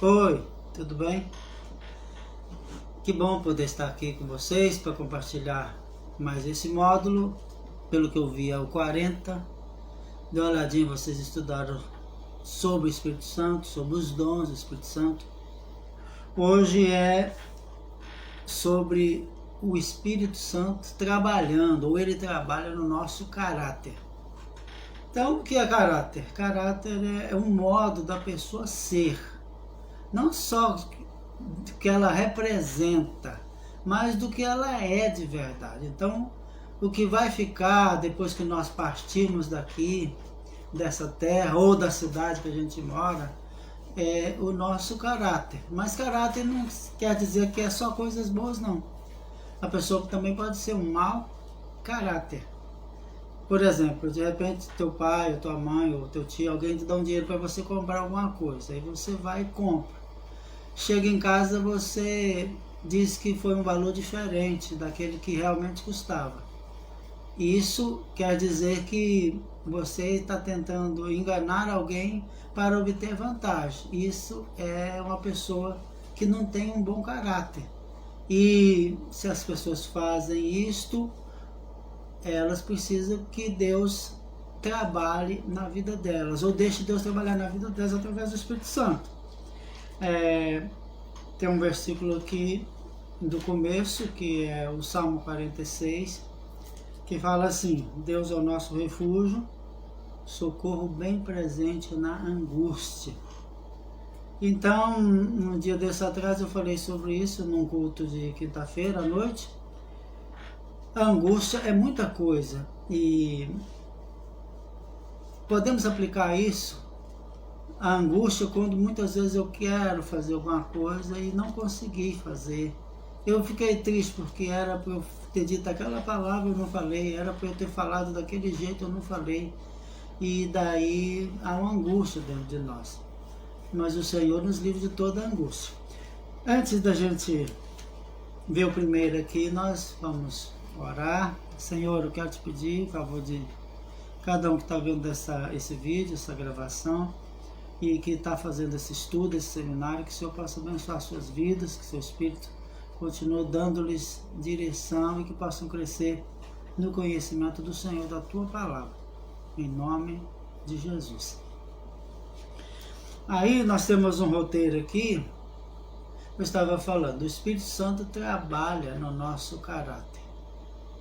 Oi, tudo bem? Que bom poder estar aqui com vocês para compartilhar mais esse módulo. Pelo que eu vi é o 40. Dê uma olhadinha, vocês estudaram sobre o Espírito Santo, sobre os dons do Espírito Santo. Hoje é sobre o Espírito Santo trabalhando, ou ele trabalha no nosso caráter. Então, o que é caráter? Caráter é um modo da pessoa ser. Não só do que ela representa, mas do que ela é de verdade. Então, o que vai ficar depois que nós partirmos daqui, dessa terra ou da cidade que a gente mora, é o nosso caráter. Mas caráter não quer dizer que é só coisas boas, não. A pessoa também pode ser um mau caráter. Por exemplo, de repente teu pai, ou tua mãe, ou teu tio, alguém te dá um dinheiro para você comprar alguma coisa, aí você vai e compra. Chega em casa, você diz que foi um valor diferente daquele que realmente custava. Isso quer dizer que você está tentando enganar alguém para obter vantagem. Isso é uma pessoa que não tem um bom caráter. E se as pessoas fazem isto, elas precisam que Deus trabalhe na vida delas, ou deixe Deus trabalhar na vida delas através do Espírito Santo. Tem um versículo aqui do começo, que é o Salmo 46, que fala assim: Deus é o nosso refúgio, socorro bem presente na angústia. Então, um dia desse atrás eu falei sobre isso num culto de quinta-feira à noite. A angústia é muita coisa e podemos aplicar isso. A angústia quando muitas vezes eu quero fazer alguma coisa e não consegui fazer. Eu fiquei triste porque era para eu ter dito aquela palavra, eu não falei. Era para eu ter falado daquele jeito, eu não falei. E daí há uma angústia dentro de nós. Mas o Senhor nos livra de toda a angústia. Antes da gente ver o primeiro aqui, nós vamos orar. Senhor, eu quero te pedir, por favor, de cada um que está vendo esse vídeo, essa gravação, e que está fazendo esse estudo, esse seminário, que o Senhor possa abençoar suas vidas, que seu Espírito continue dando-lhes direção e que possam crescer no conhecimento do Senhor, da Tua Palavra, em nome de Jesus. Aí nós temos um roteiro aqui, eu estava falando, o Espírito Santo trabalha no nosso caráter.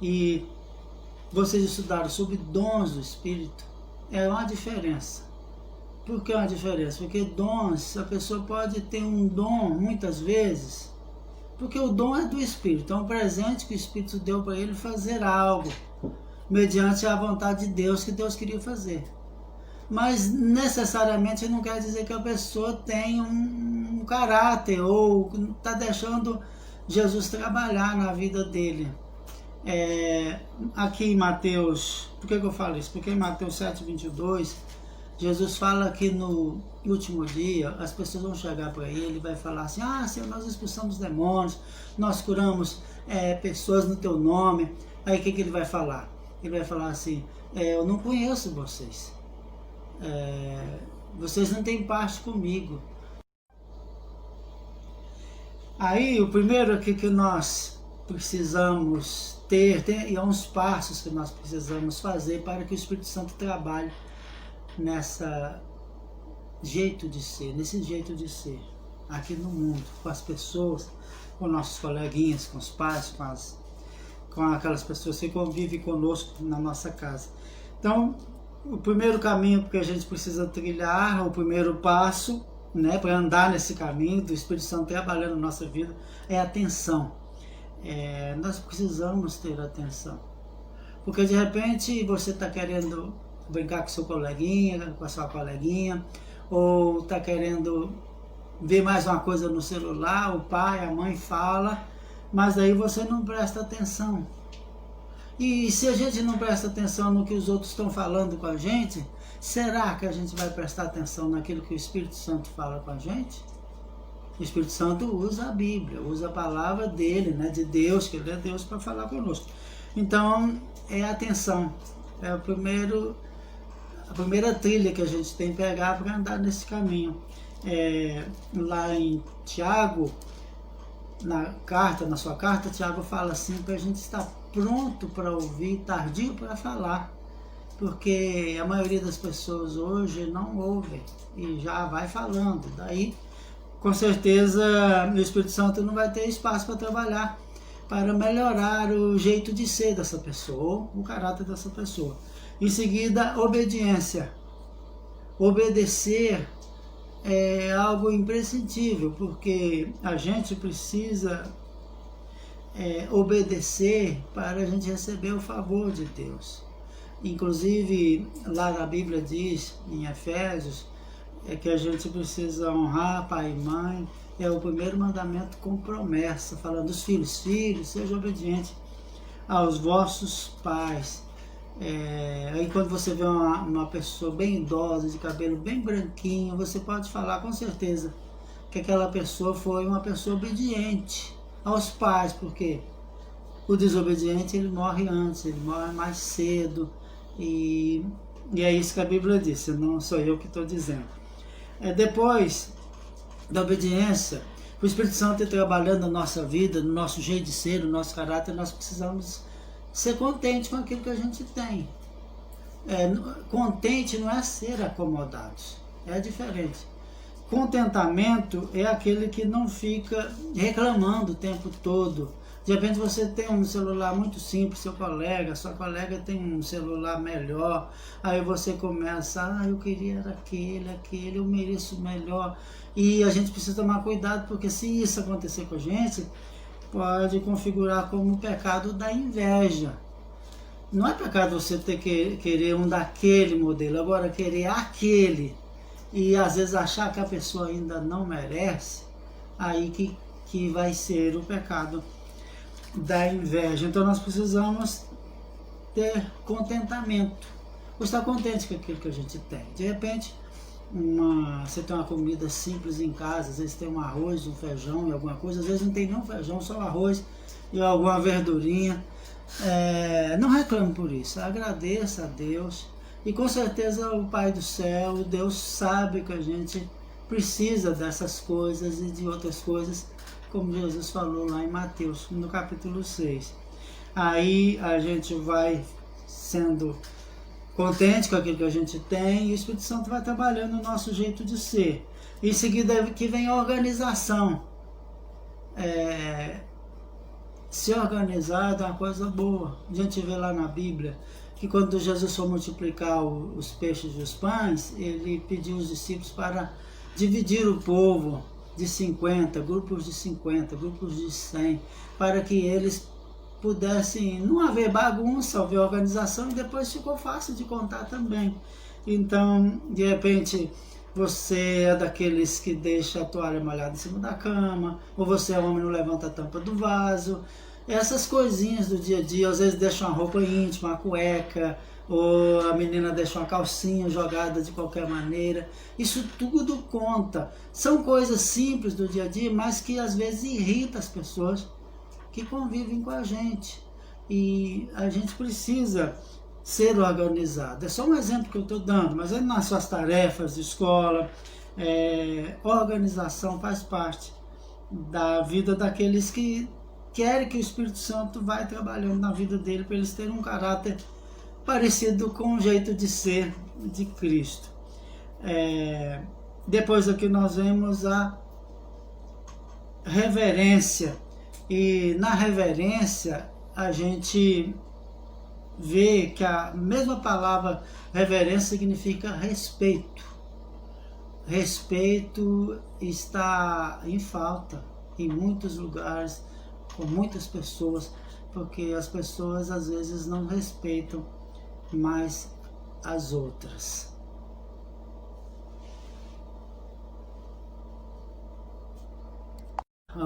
E vocês estudaram sobre dons do Espírito, é uma diferença. Por que é uma diferença? Porque dons, a pessoa pode ter um dom muitas vezes, porque o dom é do Espírito, é um presente que o Espírito deu para ele fazer algo, mediante a vontade de Deus que Deus queria fazer. Mas necessariamente não quer dizer que a pessoa tem um caráter ou está deixando Jesus trabalhar na vida dele. Aqui em Mateus, por que eu falo isso? Porque em Mateus 7:22, Jesus fala que no último dia as pessoas vão chegar para ele e vai falar assim: Senhor, nós expulsamos demônios, nós curamos pessoas no teu nome. Aí o que ele vai falar? Ele vai falar assim: eu não conheço vocês, vocês não têm parte comigo. Aí o primeiro aqui que nós precisamos tem uns passos que nós precisamos fazer para que o Espírito Santo trabalhe nesse jeito de ser aqui no mundo, com as pessoas, com nossos coleguinhas, com os pais, com aquelas pessoas que convivem conosco na nossa casa. Então, o primeiro caminho que a gente precisa trilhar, o primeiro passo, para andar nesse caminho do Espírito Santo trabalhando na nossa vida, é a atenção. Nós precisamos ter atenção, porque de repente você está querendo brincar com seu coleguinha, com a sua coleguinha, ou está querendo ver mais uma coisa no celular, o pai, a mãe fala, mas aí você não presta atenção. E se a gente não presta atenção no que os outros estão falando com a gente, será que a gente vai prestar atenção naquilo que o Espírito Santo fala com a gente? O Espírito Santo usa a Bíblia, usa a palavra dele, de Deus, que ele é Deus, para falar conosco. Então, é atenção. É a primeira trilha que a gente tem que pegar para andar nesse caminho. Lá em Tiago, na sua carta, Tiago fala assim, que a gente está pronto para ouvir, tardio para falar, porque a maioria das pessoas hoje não ouvem e já vai falando. Daí, com certeza, o Espírito Santo não vai ter espaço para trabalhar, para melhorar o jeito de ser dessa pessoa, o caráter dessa pessoa. Em seguida, obediência. Obedecer é algo imprescindível, porque a gente precisa obedecer para a gente receber o favor de Deus. Inclusive, lá na Bíblia diz, em Efésios, que a gente precisa honrar pai e mãe. É o primeiro mandamento com promessa, falando dos filhos. Filhos, sejam obedientes aos vossos pais. Aí quando você vê uma pessoa bem idosa, de cabelo bem branquinho, você pode falar com certeza que aquela pessoa foi uma pessoa obediente aos pais, porque o desobediente ele morre antes, ele morre mais cedo, e é isso que a Bíblia diz, não sou eu que estou dizendo. Depois da obediência, o Espírito Santo trabalhando na nossa vida, no nosso jeito de ser, no nosso caráter, nós precisamos ser contente com aquilo que a gente tem. Contente não é ser acomodados, é diferente. Contentamento é aquele que não fica reclamando o tempo todo. De repente você tem um celular muito simples, sua colega tem um celular melhor, aí você começa, eu queria era aquele, eu mereço melhor. E a gente precisa tomar cuidado, porque se isso acontecer com a gente, pode configurar como o pecado da inveja. Não é pecado você ter que querer um daquele modelo, agora querer aquele, e às vezes achar que a pessoa ainda não merece, aí que vai ser o pecado da inveja. Então nós precisamos ter contentamento, estar contente com aquilo que a gente tem. De repente, você tem uma comida simples em casa, às vezes tem um arroz, um feijão e alguma coisa, às vezes não tem nem um feijão, só arroz e alguma verdurinha. Não reclame por isso, agradeça a Deus, e com certeza o Pai do céu, Deus sabe que a gente precisa dessas coisas e de outras coisas, como Jesus falou lá em Mateus, no capítulo 6. Aí a gente vai sendo contente com aquilo que a gente tem, e o Espírito Santo vai trabalhando no nosso jeito de ser. Em seguida que vem a organização. Se organizar é uma coisa boa. A gente vê lá na Bíblia que quando Jesus foi multiplicar os peixes e os pães, ele pediu os discípulos para dividir o povo de 50, grupos de 50, grupos de 100, para que eles pudessem não haver bagunça, haver organização, e depois ficou fácil de contar também. Então, de repente, você é daqueles que deixa a toalha molhada em cima da cama, ou você é homem e não levanta a tampa do vaso. Essas coisinhas do dia a dia, às vezes deixa uma roupa íntima, uma cueca, ou a menina deixa uma calcinha jogada de qualquer maneira. Isso tudo conta. São coisas simples do dia a dia, mas que às vezes irritam as pessoas que convivem com a gente. E a gente precisa ser organizado. É só um exemplo que eu estou dando, mas aí nas suas tarefas de escola, organização faz parte da vida daqueles que querem que o Espírito Santo vai trabalhando na vida dele, para eles terem um caráter parecido com o jeito de ser de Cristo. Depois aqui nós vemos a reverência, e na reverência a gente vê que a mesma palavra reverência significa respeito. Respeito está em falta em muitos lugares, com muitas pessoas, porque as pessoas às vezes não respeitam mais as outras.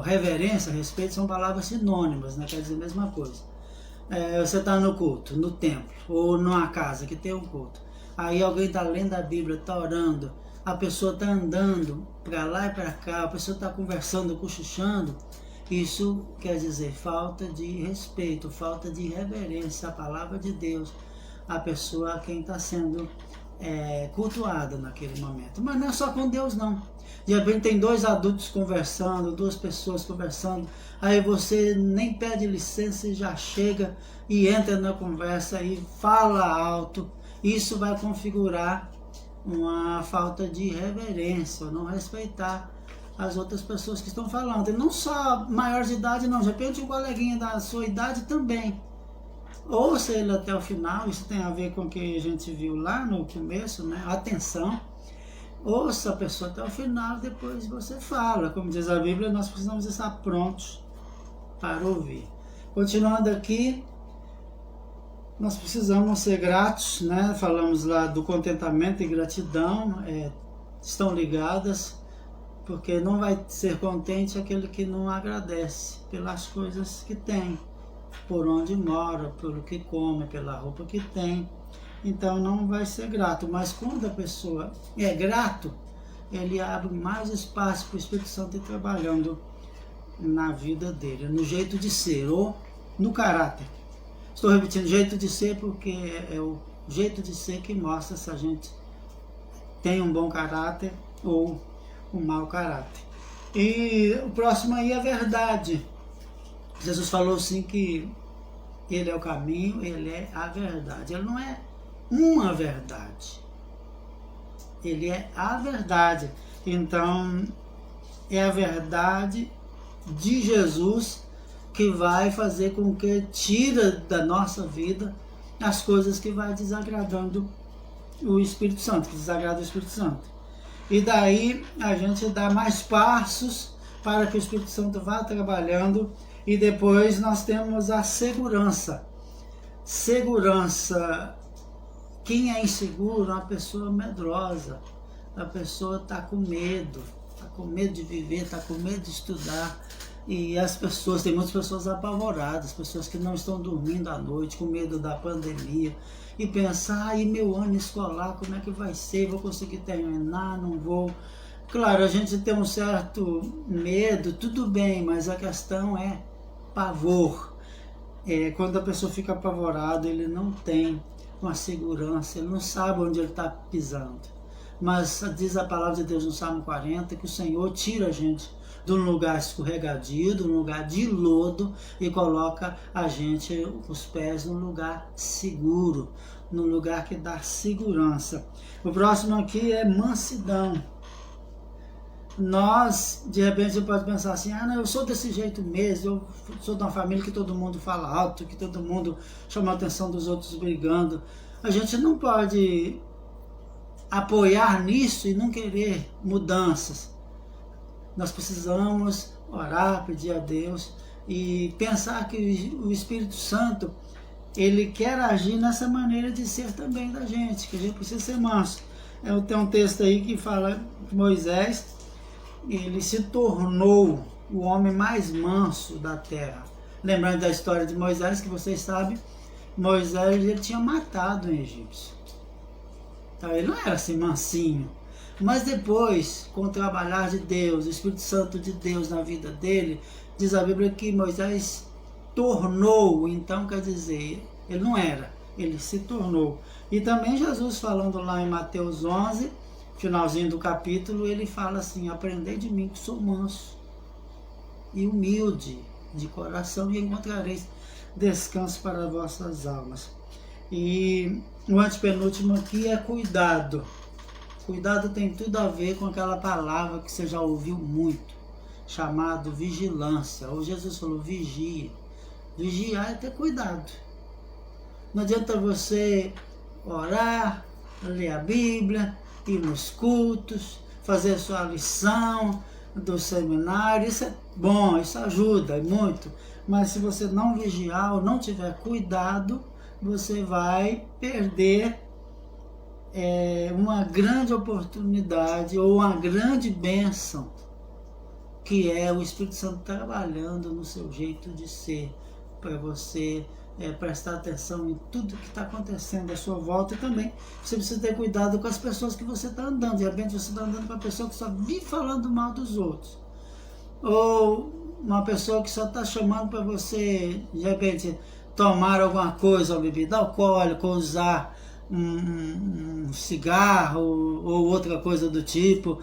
Reverência, respeito são palavras sinônimas, né? Quer dizer a mesma coisa. Você está no culto, no templo, ou numa casa que tem um culto, aí alguém está lendo a Bíblia, está orando, a pessoa está andando para lá e para cá, a pessoa está conversando, cochichando. Isso quer dizer falta de respeito, falta de reverência à palavra de Deus, a pessoa a quem está sendo cultuada naquele momento. Mas não é só com Deus, não. De repente tem dois adultos conversando, duas pessoas conversando, aí você nem pede licença e já chega e entra na conversa e fala alto. Isso vai configurar uma falta de reverência, ou não respeitar as outras pessoas que estão falando. E não só maiores de idade, não. De repente um coleguinha da sua idade também. Ouça ele até o final. Isso tem a ver com o que a gente viu lá no começo, né? Atenção. Ouça a pessoa até o final, depois você fala. Como diz a Bíblia, nós precisamos estar prontos para ouvir. Continuando aqui, nós precisamos ser gratos, né? Falamos lá do contentamento e gratidão, estão ligadas, porque não vai ser contente aquele que não agradece pelas coisas que tem, por onde mora, pelo que come, pela roupa que tem. Então não vai ser grato. Mas quando a pessoa é grato, ele abre mais espaço para o Espírito Santo ir trabalhando na vida dele, no jeito de ser ou no caráter. Estou repetindo jeito de ser porque é o jeito de ser que mostra se a gente tem um bom caráter ou um mau caráter. E o próximo aí é a verdade. Jesus falou assim que ele é o caminho, ele é a verdade. Ele não é uma verdade, ele é a verdade. Então é a verdade de Jesus que vai fazer com que tira da nossa vida as coisas que vai desagradando o Espírito Santo, que desagrada o Espírito Santo. E daí a gente dá mais passos para que o Espírito Santo vá trabalhando. E depois nós temos a segurança. Segurança. Quem é inseguro é uma pessoa medrosa. A pessoa está com medo de viver, está com medo de estudar. E as pessoas, tem muitas pessoas apavoradas, pessoas que não estão dormindo à noite, com medo da pandemia. E pensar, e meu ano escolar, como é que vai ser? Vou conseguir terminar? Não vou? Claro, a gente tem um certo medo, tudo bem, mas a questão é pavor. Quando a pessoa fica apavorada, ele não tem uma segurança, ele não sabe onde ele está pisando. Mas diz a palavra de Deus no Salmo 40 que o Senhor tira a gente de um lugar escorregadio, de um lugar de lodo, e coloca a gente, os pés, num lugar seguro, num lugar que dá segurança. O próximo aqui é mansidão. Nós, de repente, você pode pensar assim, não, eu sou desse jeito mesmo, eu sou de uma família que todo mundo fala alto, que todo mundo chama a atenção dos outros brigando. A gente não pode apoiar nisso e não querer mudanças. Nós precisamos orar, pedir a Deus e pensar que o Espírito Santo, ele quer agir nessa maneira de ser também da gente, que a gente precisa ser manso. Tem um texto aí que fala que Moisés, ele se tornou o homem mais manso da terra. Lembrando da história de Moisés, que vocês sabem, Moisés ele tinha matado um egípcio. Então, ele não era assim mansinho. Mas depois, com o trabalhar de Deus, o Espírito Santo de Deus na vida dele, diz a Bíblia que Moisés tornou, então quer dizer, ele não era, ele se tornou. E também Jesus falando lá em Mateus 11, finalzinho do capítulo, ele fala assim, aprendei de mim que sou manso e humilde de coração e encontrareis descanso para vossas almas. E o antepenúltimo aqui é cuidado. Cuidado tem tudo a ver com aquela palavra que você já ouviu muito, chamado vigilância. Ou Jesus falou, vigia. Vigiar é ter cuidado. Não adianta você orar, ler a Bíblia, ir nos cultos, fazer a sua lição do seminário. Isso é bom, isso ajuda muito. Mas se você não vigiar ou não tiver cuidado, você vai perder uma grande oportunidade ou uma grande bênção, que é o Espírito Santo trabalhando no seu jeito de ser, para você prestar atenção em tudo que está acontecendo à sua volta. E também você precisa ter cuidado com as pessoas que você está andando. De repente você está andando com uma pessoa que só vive falando mal dos outros, ou uma pessoa que só está chamando para você, de repente, tomar alguma coisa, uma bebida alcoólica, ou usar um cigarro ou outra coisa do tipo,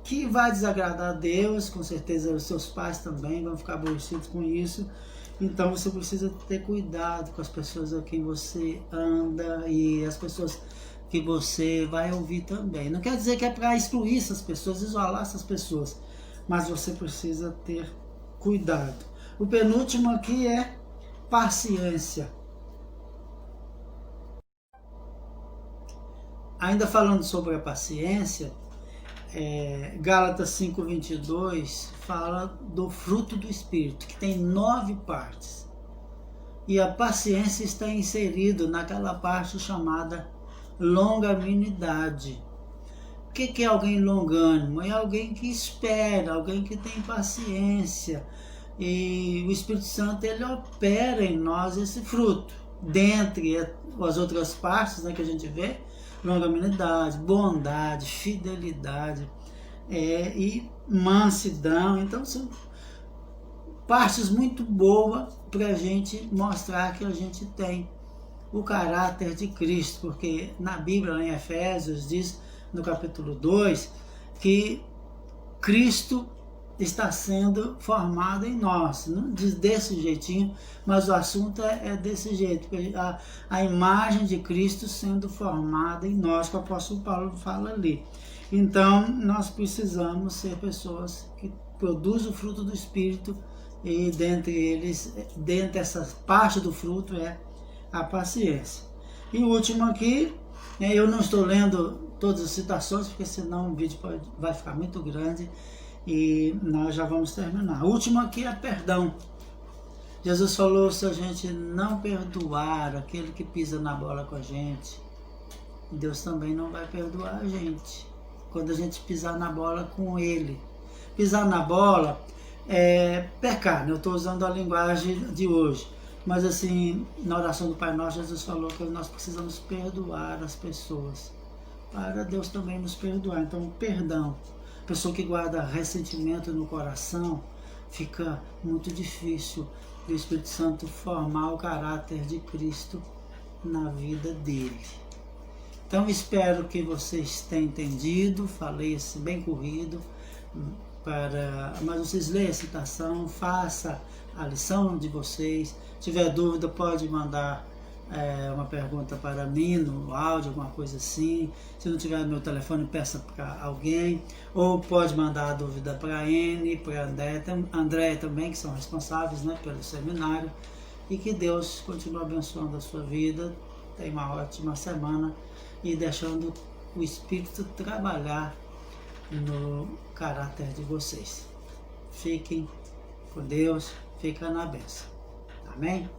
que vai desagradar a Deus, com certeza os seus pais também vão ficar aborrecidos com isso. Então você precisa ter cuidado com as pessoas a quem você anda e as pessoas que você vai ouvir também. Não quer dizer que é para excluir essas pessoas, isolar essas pessoas, mas você precisa ter cuidado. O penúltimo aqui é paciência. Ainda falando sobre a paciência, Gálatas 5:22 fala do fruto do Espírito, que tem 9 partes. E a paciência está inserida naquela parte chamada longanimidade. O que é alguém longânimo? É alguém que espera, alguém que tem paciência. E o Espírito Santo, ele opera em nós esse fruto. Dentre as outras partes, né, que a gente vê, longanimidade, bondade, fidelidade e mansidão. Então são partes muito boas para a gente mostrar que a gente tem o caráter de Cristo, porque na Bíblia, em Efésios, diz no capítulo 2 que Cristo está sendo formado em nós. Não diz desse jeitinho, mas o assunto é desse jeito, a imagem de Cristo sendo formada em nós, que o apóstolo Paulo fala ali. Então nós precisamos ser pessoas que produzem o fruto do Espírito, e dentre essa parte do fruto é a paciência. E o último aqui, eu não estou lendo todas as citações, porque senão o vídeo vai ficar muito grande e nós já vamos terminar. O último aqui é perdão. Jesus falou: se a gente não perdoar aquele que pisa na bola com a gente, Deus também não vai perdoar a gente quando a gente pisar na bola com Ele. Pisar na bola é pecar, né? Eu estou usando a linguagem de hoje, mas assim, na oração do Pai Nosso, Jesus falou que nós precisamos perdoar as pessoas, para Deus também nos perdoar. Então, perdão. Pessoa que guarda ressentimento no coração, fica muito difícil o Espírito Santo formar o caráter de Cristo na vida dele. Então, espero que vocês tenham entendido. Falei assim, bem corrido, mas vocês leiam a citação, faça a lição de vocês. Se tiver dúvida, pode mandar uma pergunta para mim no áudio, alguma coisa assim. Se não tiver no meu telefone, peça para alguém, ou pode mandar a dúvida para a Anne, para a André também, que são responsáveis, né, pelo seminário. E que Deus continue abençoando a sua vida. Tenha uma ótima semana e deixando o Espírito trabalhar no caráter de vocês. Fiquem com Deus, fiquem na bênção. Amém?